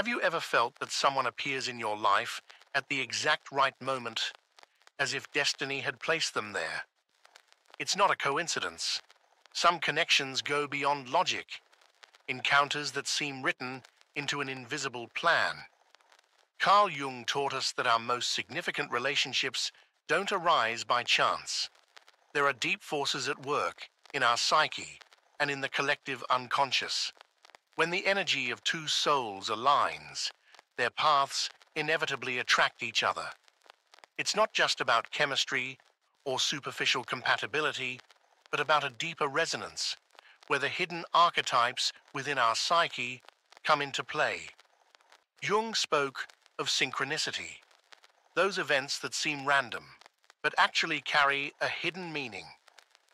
Have you ever felt that someone appears in your life at the exact right moment, as if destiny had placed them there? It's not a coincidence. Some connections go beyond logic, encounters that seem written into an invisible plan. Carl Jung taught us that our most significant relationships don't arise by chance. There are deep forces at work in our psyche and in the collective unconscious. When the energy of two souls aligns, their paths inevitably attract each other. It's not just about chemistry or superficial compatibility, but about a deeper resonance, where the hidden archetypes within our psyche come into play. Jung spoke of synchronicity, those events that seem random, but actually carry a hidden meaning,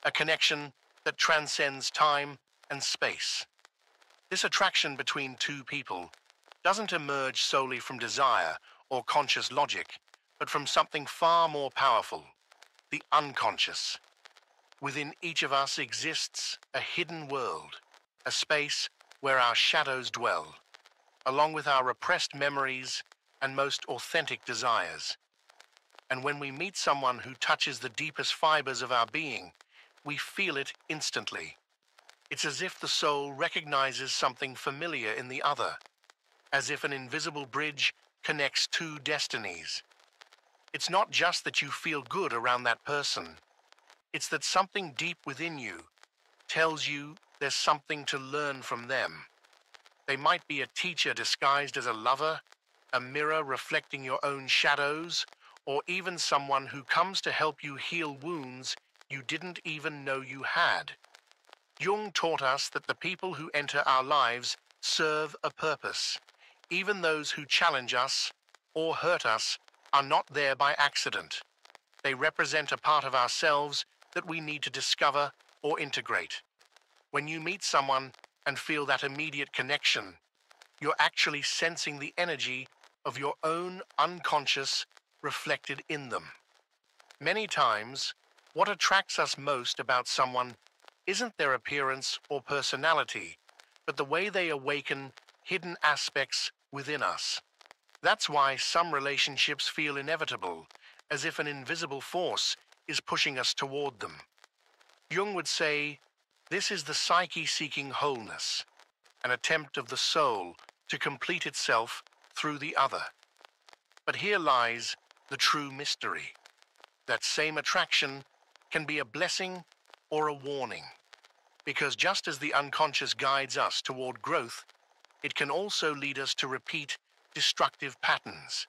a connection that transcends time and space. This attraction between two people doesn't emerge solely from desire or conscious logic, but from something far more powerful, the unconscious. Within each of us exists a hidden world, a space where our shadows dwell, along with our repressed memories and most authentic desires. And when we meet someone who touches the deepest fibers of our being, we feel it instantly. It's as if the soul recognizes something familiar in the other, as if an invisible bridge connects two destinies. It's not just that you feel good around that person. It's that something deep within you tells you there's something to learn from them. They might be a teacher disguised as a lover, a mirror reflecting your own shadows, or even someone who comes to help you heal wounds you didn't even know you had. Jung taught us that the people who enter our lives serve a purpose. Even those who challenge us or hurt us are not there by accident. They represent a part of ourselves that we need to discover or integrate. When you meet someone and feel that immediate connection, you're actually sensing the energy of your own unconscious reflected in them. Many times, what attracts us most about someone isn't their appearance or personality, but the way they awaken hidden aspects within us. That's why some relationships feel inevitable, as if an invisible force is pushing us toward them. Jung would say, this is the psyche seeking wholeness, an attempt of the soul to complete itself through the other. But here lies the true mystery. That same attraction can be a blessing or a warning, because just as the unconscious guides us toward growth, it can also lead us to repeat destructive patterns.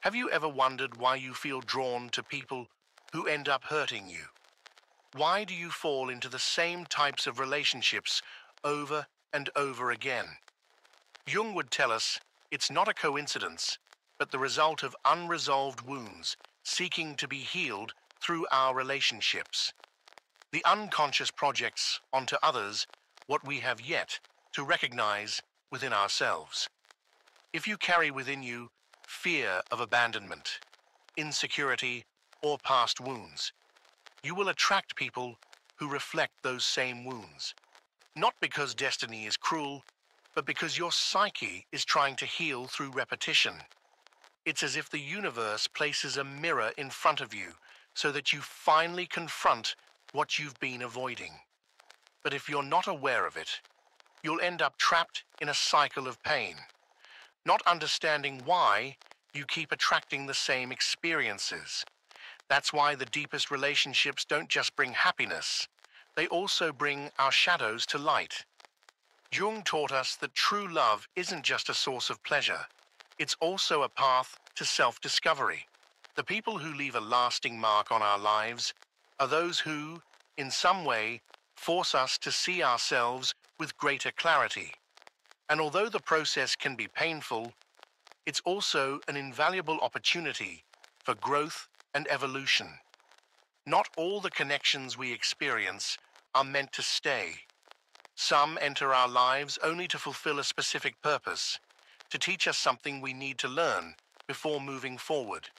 Have you ever wondered why you feel drawn to people who end up hurting you? Why do you fall into the same types of relationships over and over again? Jung would tell us it's not a coincidence, but the result of unresolved wounds seeking to be healed through our relationships. The unconscious projects onto others what we have yet to recognize within ourselves. If you carry within you fear of abandonment, insecurity, or past wounds, you will attract people who reflect those same wounds. Not because destiny is cruel, but because your psyche is trying to heal through repetition. It's as if the universe places a mirror in front of you so that you finally confront what you've been avoiding. But if you're not aware of it, you'll end up trapped in a cycle of pain, not understanding why you keep attracting the same experiences. That's why the deepest relationships don't just bring happiness, they also bring our shadows to light. Jung taught us that true love isn't just a source of pleasure, it's also a path to self-discovery. The people who leave a lasting mark on our lives are those who, in some way, force us to see ourselves with greater clarity. And although the process can be painful, it's also an invaluable opportunity for growth and evolution. Not all the connections we experience are meant to stay. Some enter our lives only to fulfill a specific purpose, to teach us something we need to learn before moving forward.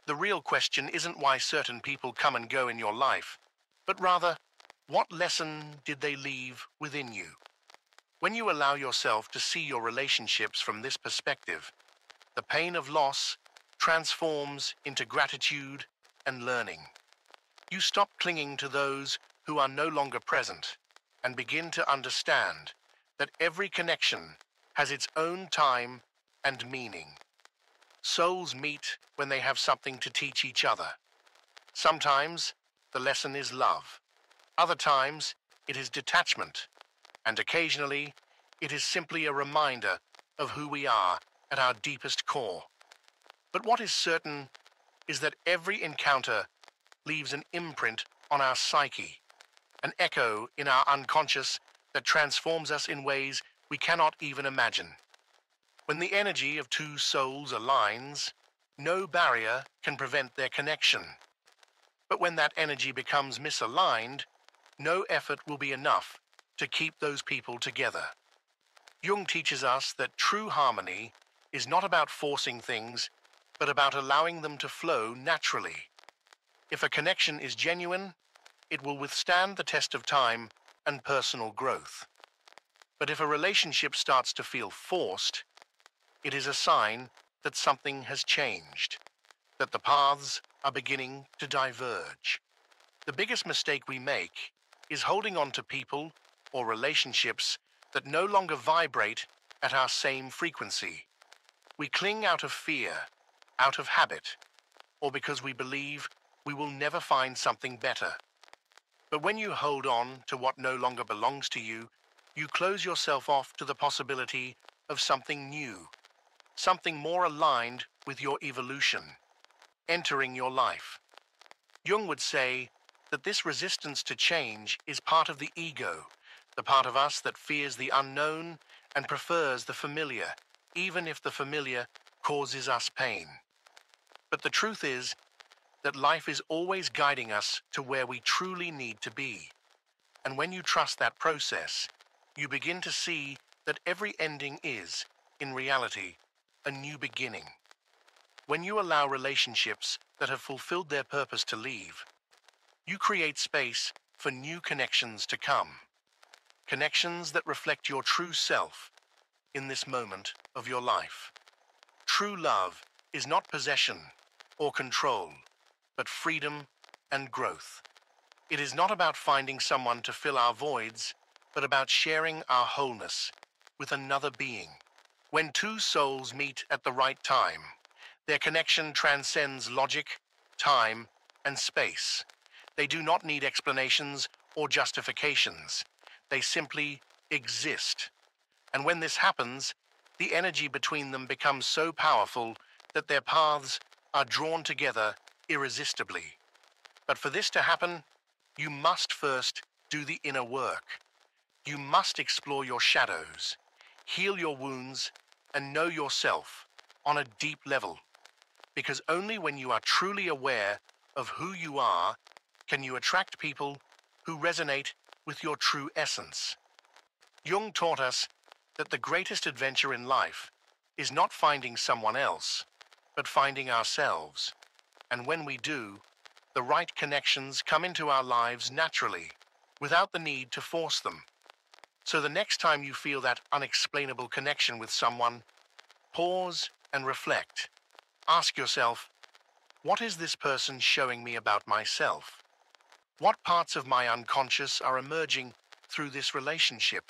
The real question isn't why certain people come and go in your life, but rather, what lesson did they leave within you? When you allow yourself to see your relationships from this perspective, the pain of loss transforms into gratitude and learning. You stop clinging to those who are no longer present and begin to understand that every connection has its own time and meaning. Souls meet when they have something to teach each other. Sometimes the lesson is love. Other times it is detachment. And occasionally it is simply a reminder of who we are at our deepest core. But what is certain is that every encounter leaves an imprint on our psyche, an echo in our unconscious that transforms us in ways we cannot even imagine. When the energy of two souls aligns, no barrier can prevent their connection. But when that energy becomes misaligned, no effort will be enough to keep those people together. Jung teaches us that true harmony is not about forcing things, but about allowing them to flow naturally. If a connection is genuine, it will withstand the test of time and personal growth. But if a relationship starts to feel forced, it is a sign that something has changed, that the paths are beginning to diverge. The biggest mistake we make is holding on to people or relationships that no longer vibrate at our same frequency. We cling out of fear, out of habit, or because we believe we will never find something better. But when you hold on to what no longer belongs to you, you close yourself off to the possibility of something new, something more aligned with your evolution, entering your life. Jung would say that this resistance to change is part of the ego, the part of us that fears the unknown and prefers the familiar, even if the familiar causes us pain. But the truth is that life is always guiding us to where we truly need to be. And when you trust that process, you begin to see that every ending is, in reality, a new beginning. When you allow relationships that have fulfilled their purpose to leave, you create space for new connections to come. Connections that reflect your true self in this moment of your life. True love is not possession or control, but freedom and growth. It is not about finding someone to fill our voids, but about sharing our wholeness with another being. When two souls meet at the right time, their connection transcends logic, time, and space. They do not need explanations or justifications. They simply exist. And when this happens, the energy between them becomes so powerful that their paths are drawn together irresistibly. But for this to happen, you must first do the inner work. You must explore your shadows, heal your wounds, and know yourself on a deep level. Because only when you are truly aware of who you are can you attract people who resonate with your true essence. Jung taught us that the greatest adventure in life is not finding someone else, but finding ourselves. And when we do, the right connections come into our lives naturally, without the need to force them. So the next time you feel that unexplainable connection with someone, pause and reflect. Ask yourself, what is this person showing me about myself? What parts of my unconscious are emerging through this relationship?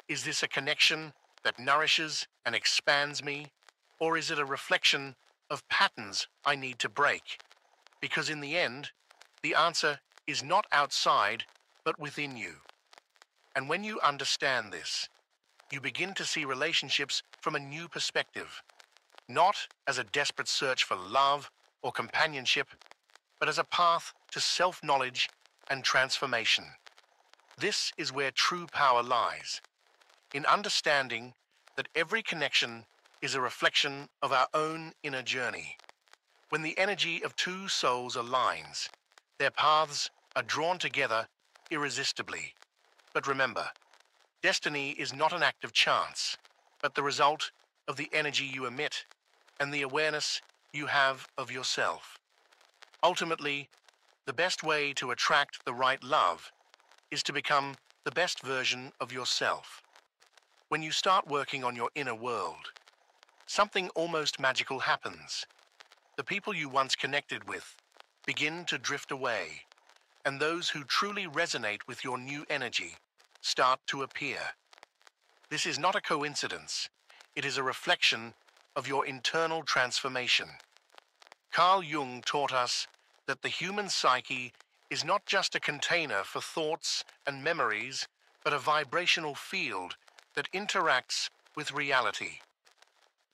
Is this a connection that nourishes and expands me, or is it a reflection of patterns I need to break? Because in the end, the answer is not outside, but within you. And when you understand this, you begin to see relationships from a new perspective, not as a desperate search for love or companionship, but as a path to self-knowledge and transformation. This is where true power lies, in understanding that every connection is a reflection of our own inner journey. When the energy of two souls aligns, their paths are drawn together irresistibly. But remember, destiny is not an act of chance, but the result of the energy you emit and the awareness you have of yourself. Ultimately, the best way to attract the right love is to become the best version of yourself. When you start working on your inner world, something almost magical happens. The people you once connected with begin to drift away, and those who truly resonate with your new energy start to appear. This is not a coincidence. It is a reflection of your internal transformation. Carl Jung taught us that the human psyche is not just a container for thoughts and memories, but a vibrational field that interacts with reality.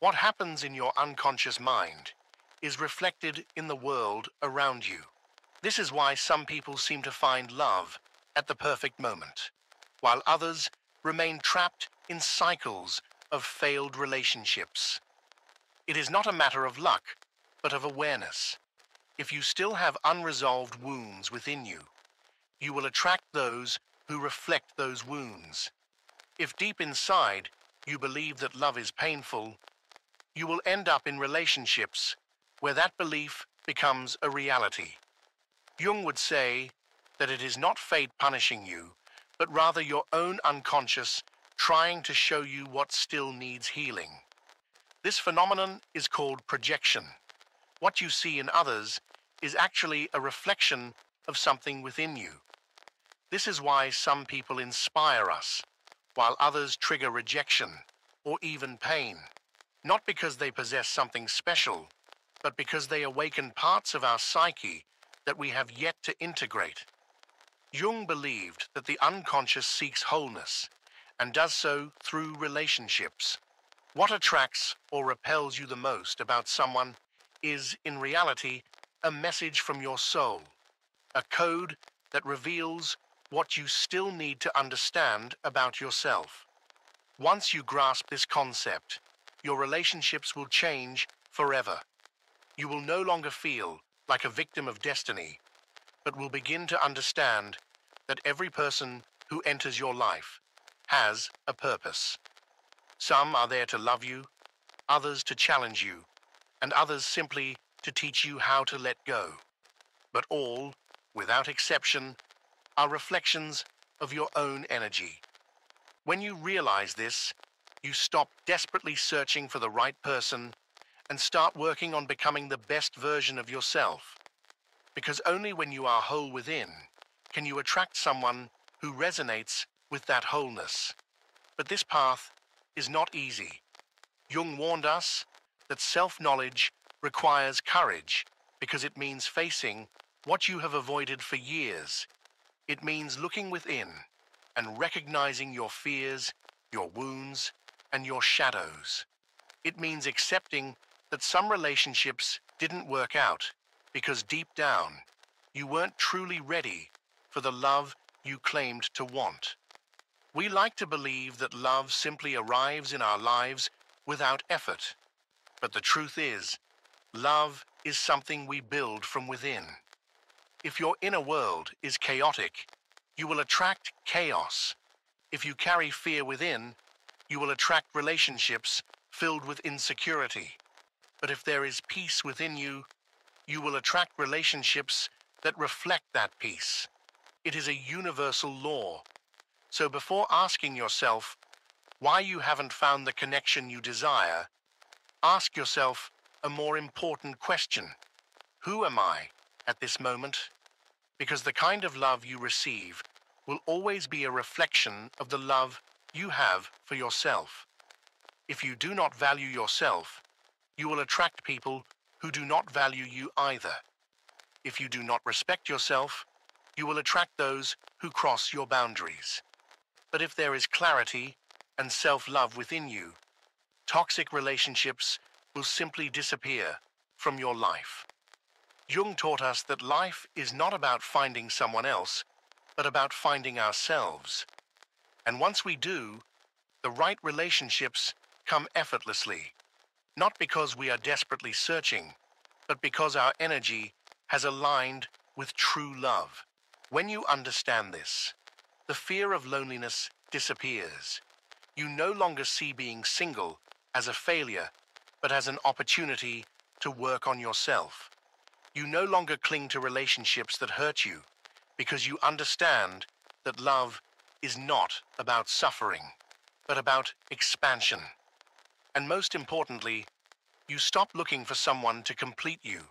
What happens in your unconscious mind is reflected in the world around you. This is why some people seem to find love at the perfect moment, while others remain trapped in cycles of failed relationships. It is not a matter of luck, but of awareness. If you still have unresolved wounds within you, you will attract those who reflect those wounds. If deep inside you believe that love is painful, you will end up in relationships where that belief becomes a reality. Jung would say that it is not fate punishing you, but rather your own unconscious trying to show you what still needs healing. This phenomenon is called projection. What you see in others is actually a reflection of something within you. This is why some people inspire us, while others trigger rejection or even pain. Not because they possess something special, but because they awaken parts of our psyche that we have yet to integrate. Jung believed that the unconscious seeks wholeness, and does so through relationships. What attracts or repels you the most about someone is, in reality, a message from your soul, a code that reveals what you still need to understand about yourself. Once you grasp this concept, your relationships will change forever. You will no longer feel like a victim of destiny, but will begin to understand that every person who enters your life has a purpose. Some are there to love you, others to challenge you, and others simply to teach you how to let go. But all, without exception, are reflections of your own energy. When you realize this, you stop desperately searching for the right person and start working on becoming the best version of yourself. Because only when you are whole within can you attract someone who resonates with that wholeness. But this path is not easy. Jung warned us that self-knowledge requires courage because it means facing what you have avoided for years. It means looking within and recognizing your fears, your wounds, and your shadows. It means accepting that some relationships didn't work out because deep down you weren't truly ready for the love you claimed to want. We like to believe that love simply arrives in our lives without effort. But the truth is, love is something we build from within. If your inner world is chaotic, you will attract chaos. If you carry fear within, you will attract relationships filled with insecurity. But if there is peace within you, you will attract relationships that reflect that peace. It is a universal law. So before asking yourself why you haven't found the connection you desire, ask yourself a more important question. Who am I at this moment? Because the kind of love you receive will always be a reflection of the love you have for yourself. If you do not value yourself, you will attract people who do not value you either. If you do not respect yourself, you will attract those who cross your boundaries. But if there is clarity and self-love within you, toxic relationships will simply disappear from your life. Jung taught us that life is not about finding someone else, but about finding ourselves. And once we do, the right relationships come effortlessly, not because we are desperately searching, but because our energy has aligned with true love. When you understand this, the fear of loneliness disappears. You no longer see being single as a failure, but as an opportunity to work on yourself. You no longer cling to relationships that hurt you, because you understand that love is not about suffering, but about expansion. And most importantly, you stop looking for someone to complete you,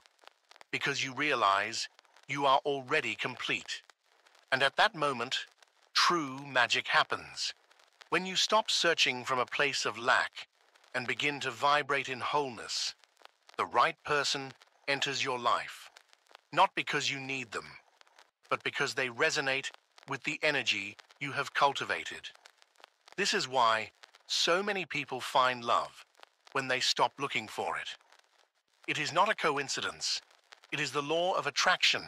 because you realize you are already complete. And at that moment, true magic happens. When you stop searching from a place of lack and begin to vibrate in wholeness, the right person enters your life, not because you need them, but because they resonate with the energy you have cultivated. This is why so many people find love when they stop looking for it. It is not a coincidence. It is the law of attraction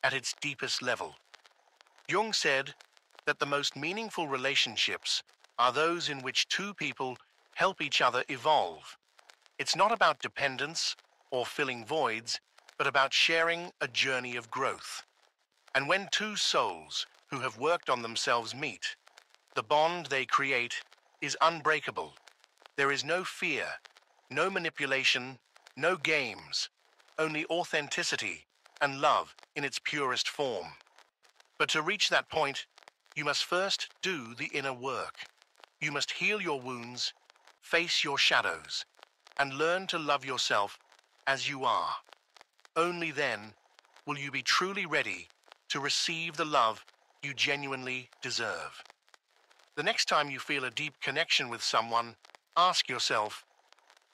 at its deepest level. Jung said that the most meaningful relationships are those in which two people help each other evolve. It's not about dependence or filling voids, but about sharing a journey of growth. And when two souls who have worked on themselves meet, the bond they create is unbreakable. There is no fear, no manipulation, no games, only authenticity and love in its purest form. But to reach that point, you must first do the inner work. You must heal your wounds, face your shadows, and learn to love yourself as you are. Only then will you be truly ready to receive the love you genuinely deserve. The next time you feel a deep connection with someone, ask yourself,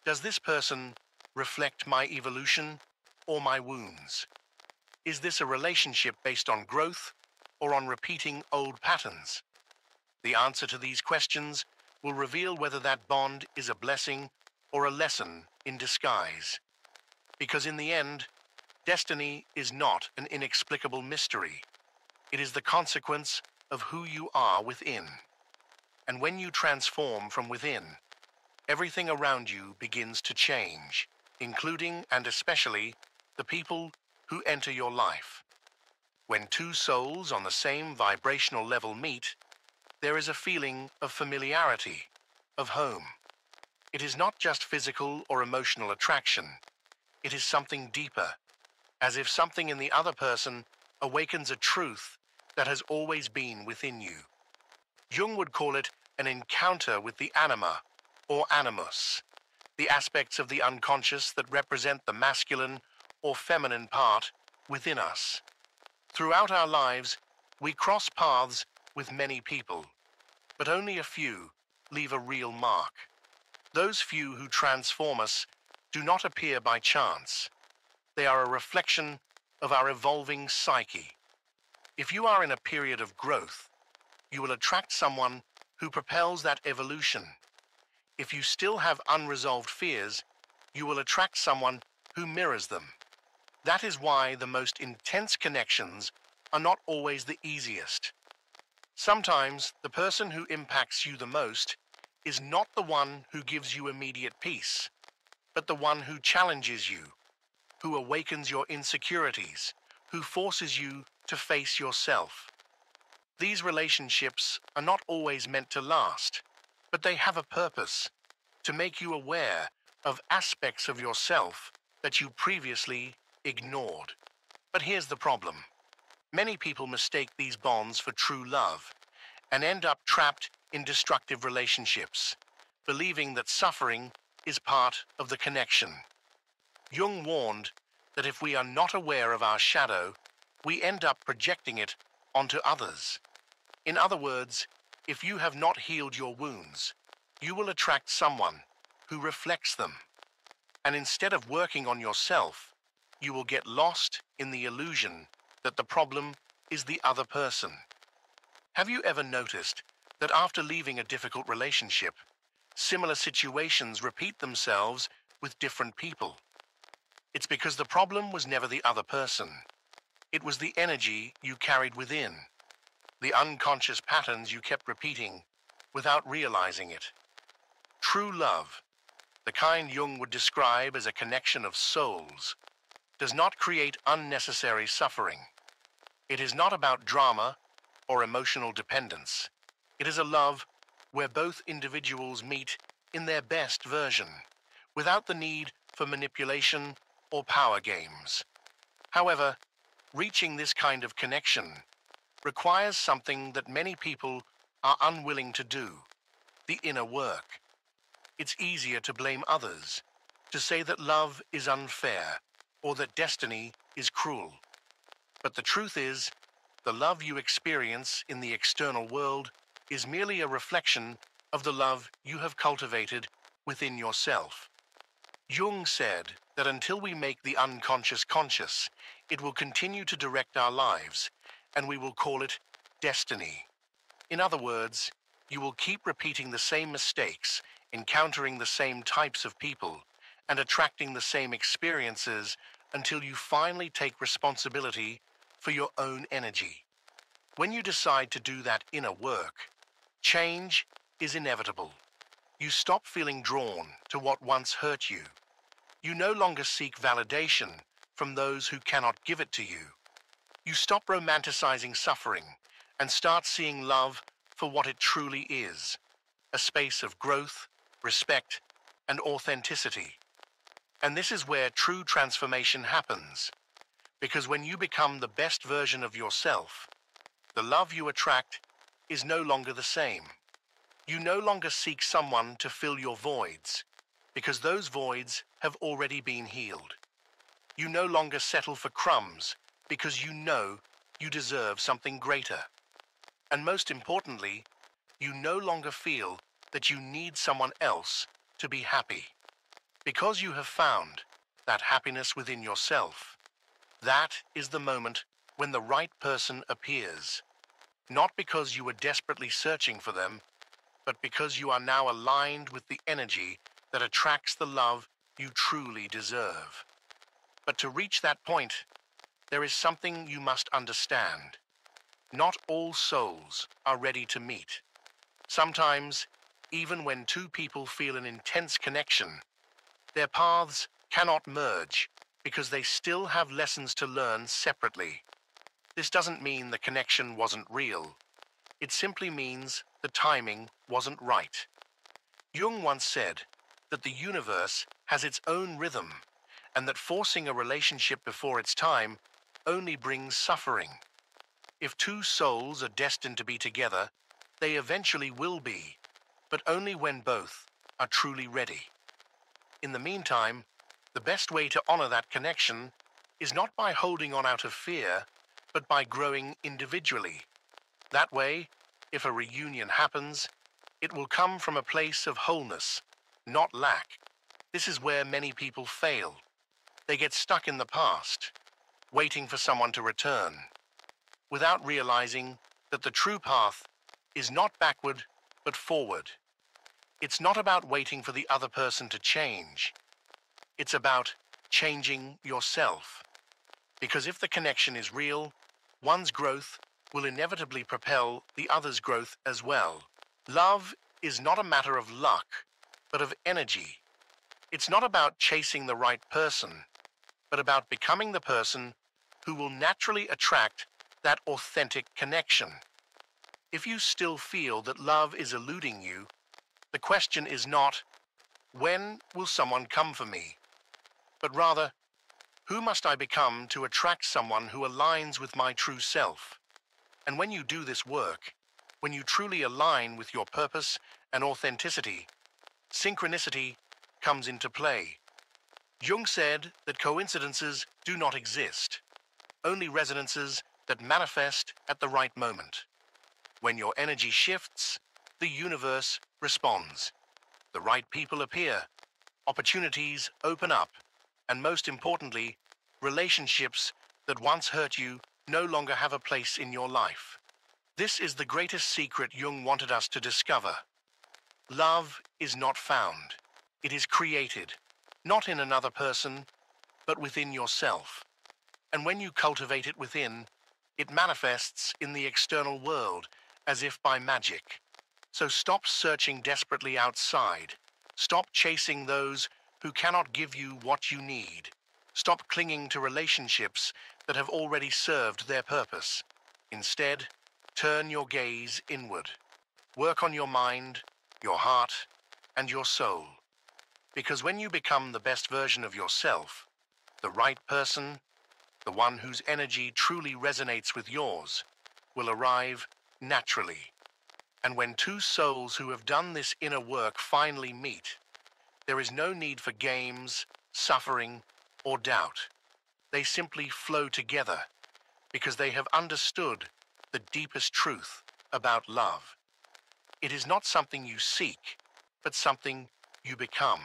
does this person reflect my evolution or my wounds? Is this a relationship based on growth or on repeating old patterns? The answer to these questions will reveal whether that bond is a blessing or a lesson in disguise. Because in the end, destiny is not an inexplicable mystery. It is the consequence of who you are within. And when you transform from within, everything around you begins to change, including and especially the people who enter your life. When two souls on the same vibrational level meet, there is a feeling of familiarity, of home. It is not just physical or emotional attraction. It is something deeper, as if something in the other person awakens a truth that has always been within you. Jung would call it an encounter with the anima, or animus, the aspects of the unconscious that represent the masculine or feminine part within us. Throughout our lives, we cross paths with many people, but only a few leave a real mark. Those few who transform us do not appear by chance. They are a reflection of our evolving psyche. If you are in a period of growth, you will attract someone who propels that evolution. If you still have unresolved fears, you will attract someone who mirrors them. That is why the most intense connections are not always the easiest. Sometimes the person who impacts you the most is not the one who gives you immediate peace, but the one who challenges you, who awakens your insecurities, who forces you to face yourself. These relationships are not always meant to last, but they have a purpose, to make you aware of aspects of yourself that you previously ignored. But here's the problem. Many people mistake these bonds for true love and end up trapped in destructive relationships, believing that suffering is part of the connection. Jung warned that if we are not aware of our shadow, we end up projecting it onto others. In other words, if you have not healed your wounds, you will attract someone who reflects them. And instead of working on yourself, you will get lost in the illusion that the problem is the other person. Have you ever noticed that after leaving a difficult relationship, similar situations repeat themselves with different people? It's because the problem was never the other person. It was the energy you carried within, the unconscious patterns you kept repeating without realizing it. True love, the kind Jung would describe as a connection of souls, does not create unnecessary suffering. It is not about drama or emotional dependence. It is a love where both individuals meet in their best version, without the need for manipulation or power games. However, reaching this kind of connection requires something that many people are unwilling to do: the inner work. It's easier to blame others, to say that love is unfair or that destiny is cruel. But the truth is, the love you experience in the external world is merely a reflection of the love you have cultivated within yourself. Jung said that until we make the unconscious conscious, it will continue to direct our lives, and we will call it destiny. In other words, you will keep repeating the same mistakes, encountering the same types of people, and attracting the same experiences until you finally take responsibility for your own energy. When you decide to do that inner work, change is inevitable. You stop feeling drawn to what once hurt you. You no longer seek validation from those who cannot give it to you. You stop romanticizing suffering and start seeing love for what it truly is, a space of growth, respect, and authenticity. And this is where true transformation happens, because when you become the best version of yourself, the love you attract is no longer the same. You no longer seek someone to fill your voids, because those voids have already been healed. You no longer settle for crumbs, because you know you deserve something greater. And most importantly, you no longer feel that you need someone else to be happy. Because you have found that happiness within yourself, that is the moment when the right person appears. Not because you were desperately searching for them, but because you are now aligned with the energy that attracts the love you truly deserve. But to reach that point, there is something you must understand. Not all souls are ready to meet. Sometimes, even when two people feel an intense connection, their paths cannot merge because they still have lessons to learn separately. This doesn't mean the connection wasn't real. It simply means the timing wasn't right. Jung once said that the universe has its own rhythm, and that forcing a relationship before its time only brings suffering. If two souls are destined to be together, they eventually will be, but only when both are truly ready. In the meantime, the best way to honor that connection is not by holding on out of fear, but by growing individually. That way, if a reunion happens, it will come from a place of wholeness, not lack. This is where many people fail. They get stuck in the past, waiting for someone to return, without realizing that the true path is not backward, but forward. It's not about waiting for the other person to change. It's about changing yourself. Because if the connection is real, one's growth will inevitably propel the other's growth as well. Love is not a matter of luck, but of energy. It's not about chasing the right person, but about becoming the person who will naturally attract that authentic connection. If you still feel that love is eluding you, the question is not, when will someone come for me? But rather, who must I become to attract someone who aligns with my true self? And when you do this work, when you truly align with your purpose and authenticity, synchronicity comes into play. Jung said that coincidences do not exist, only resonances that manifest at the right moment. When your energy shifts, the universe responds. The right people appear, opportunities open up, and most importantly, relationships that once hurt you no longer have a place in your life. This is the greatest secret Jung wanted us to discover. Love is not found. It is created, not in another person, but within yourself. And when you cultivate it within, it manifests in the external world as if by magic. So stop searching desperately outside. Stop chasing those who cannot give you what you need. Stop clinging to relationships that have already served their purpose. Instead, turn your gaze inward. Work on your mind, your heart, and your soul. Because when you become the best version of yourself, the right person, the one whose energy truly resonates with yours, will arrive naturally. And when two souls who have done this inner work finally meet, there is no need for games, suffering, or doubt. They simply flow together because they have understood the deepest truth about love. It is not something you seek, but something you become.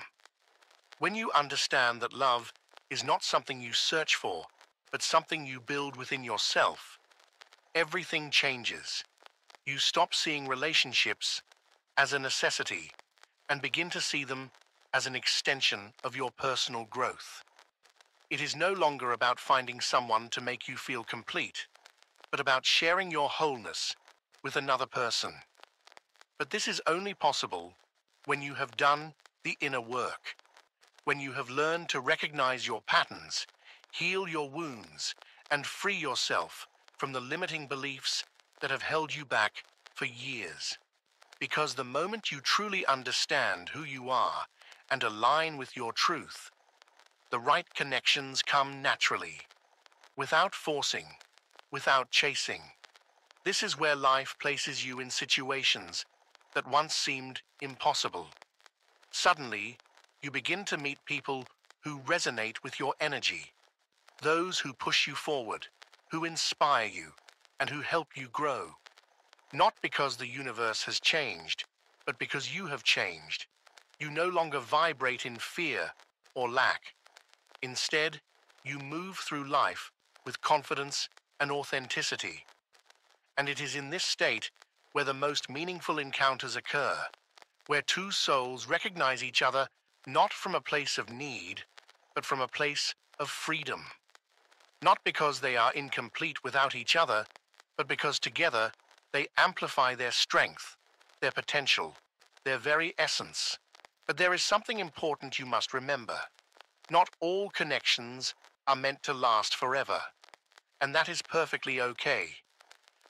When you understand that love is not something you search for, but something you build within yourself, everything changes. You stop seeing relationships as a necessity and begin to see them as an extension of your personal growth. It is no longer about finding someone to make you feel complete, but about sharing your wholeness with another person. But this is only possible when you have done the inner work, when you have learned to recognize your patterns, heal your wounds, and free yourself from the limiting beliefs that have held you back for years. Because the moment you truly understand who you are and align with your truth, the right connections come naturally, without forcing, without chasing. This is where life places you in situations that once seemed impossible. Suddenly, you begin to meet people who resonate with your energy, those who push you forward, who inspire you, and who help you grow. Not because the universe has changed, but because you have changed. You no longer vibrate in fear or lack. Instead, you move through life with confidence and authenticity. And it is in this state where the most meaningful encounters occur, where two souls recognize each other not from a place of need, but from a place of freedom. Not because they are incomplete without each other, but because together they amplify their strength, their potential, their very essence. But there is something important you must remember. Not all connections are meant to last forever, and that is perfectly okay.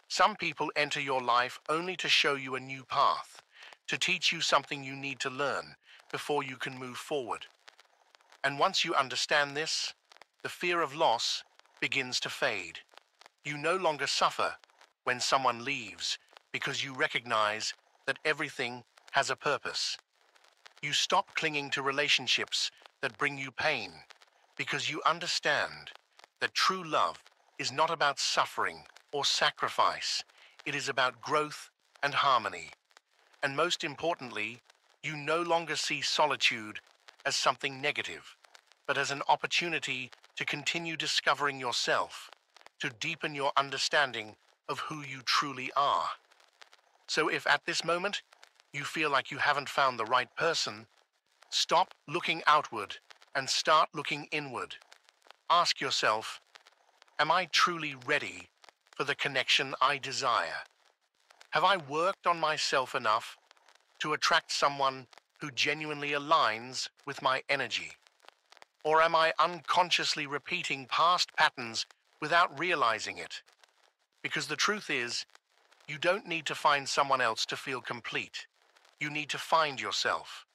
Some people enter your life only to show you a new path, to teach you something you need to learn before you can move forward. And once you understand this, the fear of loss begins to fade. You no longer suffer when someone leaves because you recognize that everything has a purpose. You stop clinging to relationships that bring you pain because you understand that true love is not about suffering or sacrifice. It is about growth and harmony. And most importantly, you no longer see solitude as something negative, but as an opportunity to continue discovering yourself, to deepen your understanding of who you truly are. So if at this moment you feel like you haven't found the right person, stop looking outward and start looking inward. Ask yourself, am I truly ready for the connection I desire? Have I worked on myself enough to attract someone who genuinely aligns with my energy? Or am I unconsciously repeating past patterns without realizing it? Because the truth is, you don't need to find someone else to feel complete. You need to find yourself.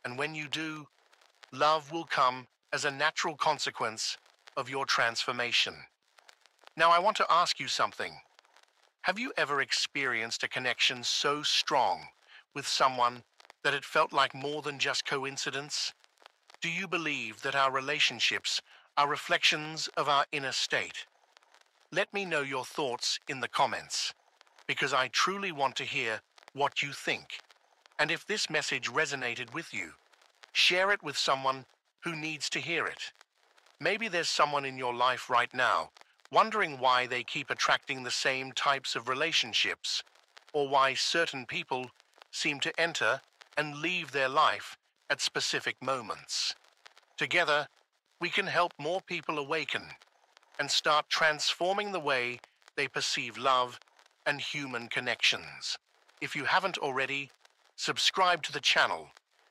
And when you do, love will come as a natural consequence of your transformation. Now, I want to ask you something. Have you ever experienced a connection so strong with someone that it felt like more than just coincidence? Do you believe that our relationships are reflections of our inner state? Let me know your thoughts in the comments, because I truly want to hear what you think. And if this message resonated with you, share it with someone who needs to hear it. Maybe there's someone in your life right now wondering why they keep attracting the same types of relationships, or why certain people seem to enter and leave their life at specific moments. Together, we can help more people awaken and start transforming the way they perceive love and human connections. If you haven't already, subscribe to the channel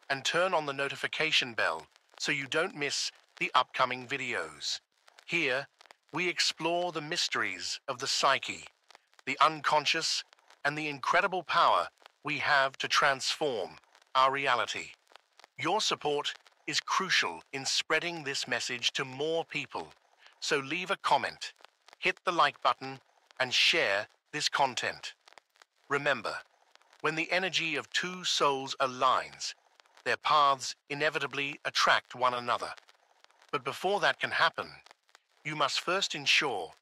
and turn on the notification bell so you don't miss the upcoming videos. Here, we explore the mysteries of the psyche, the unconscious, and the incredible power we have to transform our reality. Your support is crucial in spreading this message to more people, so leave a comment, hit the like button, and share this content. Remember, When the energy of two souls aligns, their paths inevitably attract one another. But before that can happen, you must first ensure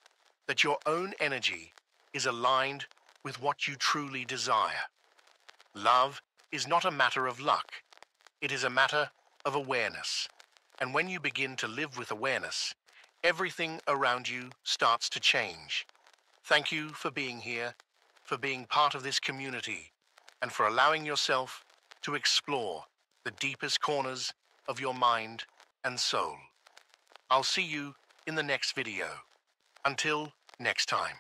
that your own energy is aligned with what you truly desire. Love is not a matter of luck. It is a matter of awareness. And when you begin to live with awareness, everything around you starts to change. Thank you for being here, for being part of this community, and for allowing yourself to explore the deepest corners of your mind and soul. I'll see you in the next video. Until next time.